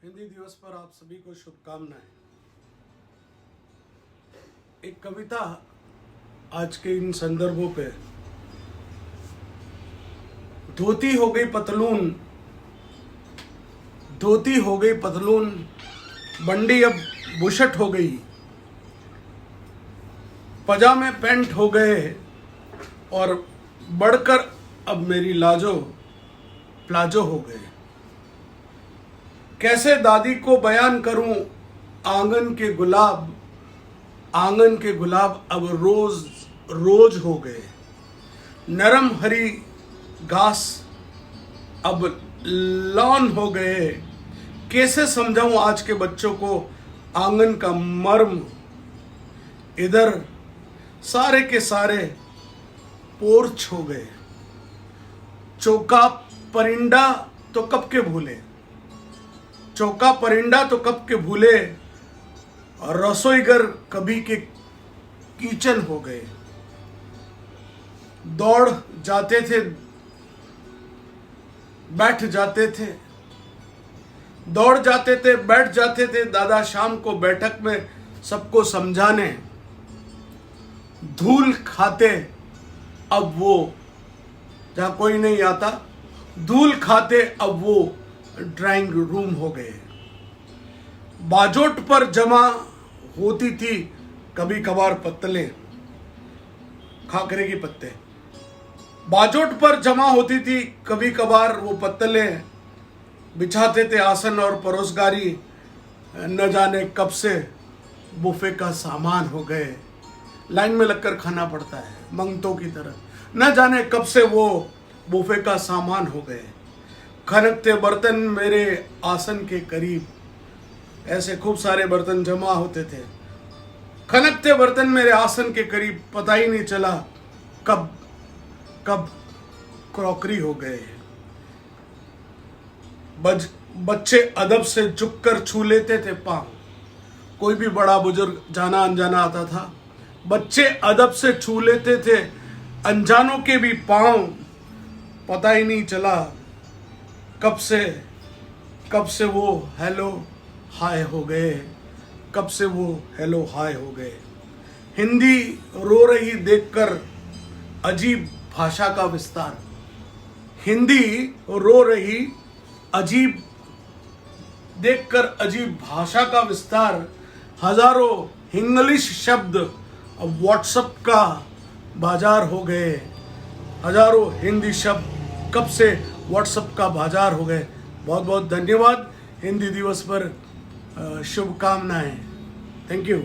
हिंदी दिवस पर आप सभी को शुभकामनाएं। एक कविता आज के इन संदर्भों पे। धोती हो गई पतलून, धोती हो गई पतलून, बंडी अब बुशट हो गई, पजामे पैंट हो गए और बढ़कर अब मेरी लाजो प्लाजो हो गए। कैसे दादी को बयान करूं, आंगन के गुलाब, आंगन के गुलाब अब रोज रोज हो गए। नरम हरी घास अब लॉन हो गए। कैसे समझाऊं आज के बच्चों को आंगन का मर्म। इधर सारे के सारे पोर्च हो गए। चौका परिंदा तो कब के भूले, चौका परिंदा तो कब के भूले, और रसोईघर कभी के किचन हो गए। दौड़ जाते थे, बैठ जाते थे, दौड़ जाते थे, बैठ जाते थे दादा शाम को बैठक में सबको समझाने। धूल खाते अब वो, जहां कोई नहीं आता, धूल खाते अब वो ड्राइंग रूम हो गए। बाजोट पर जमा होती थी कभी कभार पत्तलें, खाकरे की पत्ते। बाजोट पर जमा होती थी कभी कभार वो पत्तलें, बिछाते थे आसन और परोसगारी। न जाने कब से बुफे का सामान हो गए। लाइन में लगकर खाना पड़ता है मंगतों की तरह। न जाने कब से वो बुफे का सामान हो गए। खनकते बर्तन मेरे आसन के करीब, ऐसे खूब सारे बर्तन जमा होते थे। खनकते बर्तन मेरे आसन के करीब, पता ही नहीं चला कब कब क्रॉकरी हो गए। बच्चे अदब से झुककर छू लेते थे पांव। कोई भी बड़ा बुजुर्ग जाना अनजाना आता था, बच्चे अदब से छू लेते थे अनजानों के भी पांव। पता ही नहीं चला कब से वो हेलो हाय हो गए, कब से वो हेलो हाय हो गए। हिंदी रो रही देखकर अजीब भाषा का विस्तार, हिंदी रो रही अजीब देखकर अजीब भाषा का विस्तार। हजारों इंग्लिश शब्द अब व्हाट्सएप का बाजार हो गए। हजारों हिंदी शब्द कब से व्हाट्सएप का बाजार हो गए। बहुत बहुत धन्यवाद। हिंदी दिवस पर शुभकामनाएं। Thank you.